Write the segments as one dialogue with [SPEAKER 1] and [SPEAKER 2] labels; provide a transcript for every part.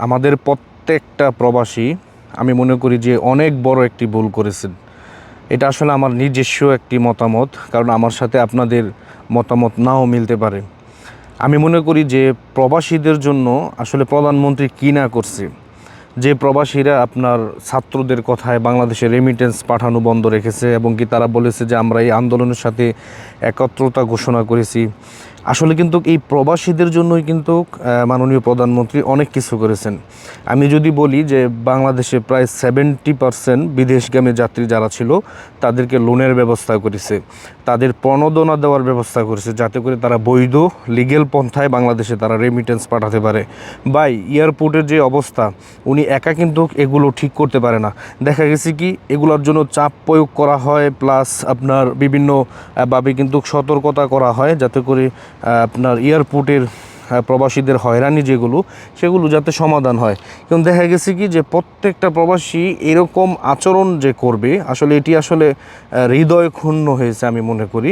[SPEAKER 1] আমাদের প্রত্যেকটা প্রবাসী আমি মনে করি যে অনেক বড় একটি ভুল করেছেন। এটা আসলে আমার নিজস্ব একটি মতামত, কারণ আমার সাথে আপনাদের মতামত নাও মিলতে পারে। আমি মনে করি যে প্রবাসীদের জন্য আসলে প্রধানমন্ত্রী কী না করছে। যে প্রবাসীরা আপনার ছাত্রদের কথায় বাংলাদেশে রেমিটেন্স পাঠানো বন্ধ রেখেছে এবং কি তারা বলেছে যে আমরা এই আন্দোলনের সাথে একত্রতা ঘোষণা করেছি। আসলে কিন্তু এই প্রবাসীদের জন্যই কিন্তু মাননীয় প্রধানমন্ত্রী অনেক কিছু করেছেন। আমি যদি বলি যে বাংলাদেশে প্রায় 70% বিদেশগামী যাত্রী যারা ছিল তাদেরকে লোনের ব্যবস্থা করেছে, তাদের প্রণোদনা দেওয়ার ব্যবস্থা করেছে, যাতে করে তারা বৈধ লিগ্যাল পন্থায় বাংলাদেশে তারা রেমিটেন্স পাঠাতে পারে। বাই এয়ারপোর্টের যে অবস্থা, উনি একা কিন্তু এগুলো ঠিক করতে পারে না। দেখা গেছে কি এগুলোর জন্য চাপ প্রয়োগ করা হয়, প্লাস আপনার বিভিন্ন ভাবে কিন্তু সতর্কতা করা হয় যাতে করে আপনার এয়ারপোর্টের প্রবাসীদের হয়রানি সেগুলো যাতে সমাধান হয়। কিন্তু দেখা গেছে কি যে প্রত্যেকটা প্রবাসী এরকম আচরণ যে করবে, আসলে এটি আসলে হৃদয় ক্ষুণ্ণ হয়েছে। আমি মনে করি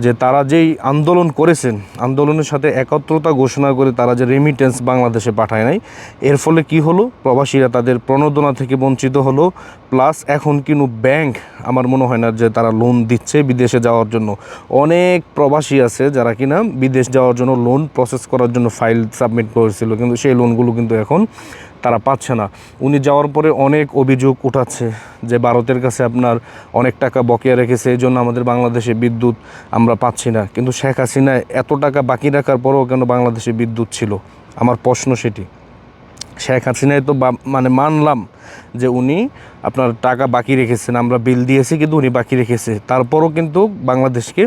[SPEAKER 1] যে তারা যেই আন্দোলন করেছেন, আন্দোলনের সাথে একত্রতা ঘোষণা করে তারা যে রেমিটেন্স বাংলাদেশে পাঠায় নাই, এর ফলে কি হলো, প্রবাসীরা তাদের প্রণোদনা থেকে বঞ্চিত হলো। প্লাস এখন কিন্তু ব্যাংক আমার মনে হয় না যে তারা লোন দিচ্ছে বিদেশে যাওয়ার জন্য। অনেক প্রবাসী আছে যারা কিনা বিদেশ যাওয়ার জন্য লোন প্রসেস করার জন্য ফাইল সাবমিট করেছিল, কিন্তু সেই লোনগুলো কিন্তু এখন তারা পাচ্ছে না। উনি যাওয়ার পরে অনেক অভিযোগ উঠাচ্ছে যে ভারতের কাছে আপনার অনেক টাকা বকেয়া রেখেছে, এই জন্য আমাদের বাংলাদেশে বিদ্যুৎ আমরা পাচ্ছি না। কিন্তু শেখ হাসিনা এত টাকা বাকি রাখার পরেও কেন বাংলাদেশে বিদ্যুৎ ছিল? আমার প্রশ্ন সেটি। শেখ হাসিনায় তো মানলাম যে উনি আপনার টাকা বাকি রেখেছেন, আমরা বিল দিয়েছি কিন্তু উনি বাকি রেখেছে, তারপরও কিন্তু বাংলাদেশকে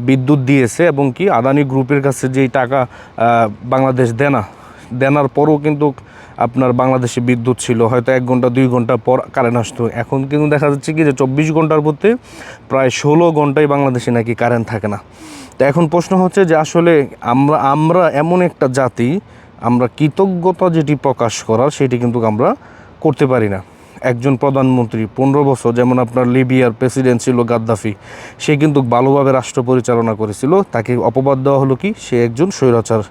[SPEAKER 1] বিদ্যুৎ দিয়েছে এবং কি আদানি গ্রুপের কাছে যেই টাকা বাংলাদেশ দেনার পরও কিন্তু আপনার বাংলাদেশে বিদ্যুৎ ছিল, হয়তো 1 ঘন্টা 2 ঘন্টা পর কারেন্ট আসতো। এখন কিন্তু দেখা যাচ্ছে কি যে 24 ঘন্টার মধ্যে প্রায় 16 ঘন্টায় বাংলাদেশে নাকি কারেন্ট থাকে না। তো এখন প্রশ্ন হচ্ছে যে আসলে আমরা এমন একটা জাতি, আমরা কৃতজ্ঞতা যেটি প্রকাশ করার সেটি কিন্তু আমরা করতে পারি না। একজন প্রধানমন্ত্রী 15 বছর, যেমন আপনার লিবিয়ার প্রেসিডেন্ট ছিল গাদ্দাফি, সে কিন্তু ভালোভাবে রাষ্ট্র পরিচালনা করেছিল। তাকে অপবাদ দেওয়া হলো কি সে একজন স্বৈরাচার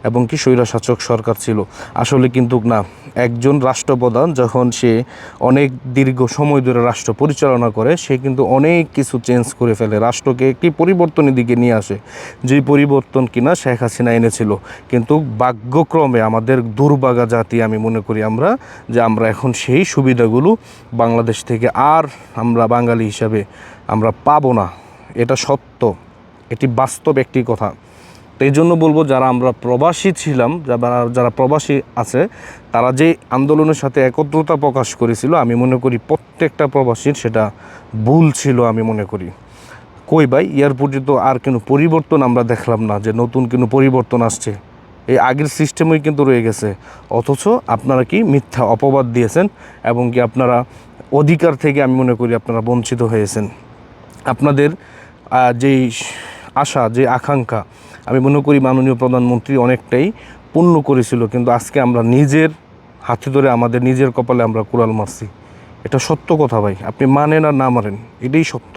[SPEAKER 1] এবং কি স্বৈরশাসক সরকার ছিল। আসলে কিন্তু না, একজন রাষ্ট্রপ্রধান যখন সে অনেক দীর্ঘ সময় ধরে রাষ্ট্র পরিচালনা করে, সে কিন্তু অনেক কিছু চেঞ্জ করে ফেলে, রাষ্ট্রকে একটি পরিবর্তনের দিকে নিয়ে আসে, যেই পরিবর্তন কিনা শেখ হাসিনা এনেছিল। কিন্তু ভাগ্যক্রমে আমাদের দুর্ভাগা জাতি আমি মনে করি আমরা এখন সেই সুবিধাগুলো বাংলাদেশ থেকে আর আমরা বাঙালি হিসাবে আমরা পাবো না। এটা সত্য, এটি বাস্তব একটি কথা। তো এই জন্য বলবো, যারা আমরা প্রবাসী ছিলাম, যারা প্রবাসী আছে, তারা যে আন্দোলনের সাথে একত্রতা প্রকাশ করেছিল, আমি মনে করি প্রত্যেকটা প্রবাসীর সেটা ভুল ছিল। আমি মনে করি কই ভাই, এয়ারপোর্টে তো আর কোনো পরিবর্তন আমরা দেখলাম না যে নতুন কোনো পরিবর্তন আসছে। এই আগের সিস্টেমই কিন্তু রয়ে গেছে। অথচ আপনারা কি মিথ্যা অপবাদ দিয়েছেন এবং কি আপনারা অধিকার থেকে আমি মনে করি আপনারা বঞ্চিত হয়েছেন। আপনাদের যেই আশা, যে আকাঙ্ক্ষা, আমি মনে করি মাননীয় প্রধানমন্ত্রী অনেকটাই পূর্ণ করেছিল। কিন্তু আজকে আমরা নিজের হাতে ধরে আমাদের নিজের কপালে আমরা কুড়াল মারছি। এটা সত্য কথা ভাই, আপনি মানেন আর না মানেন, এটাই সত্য।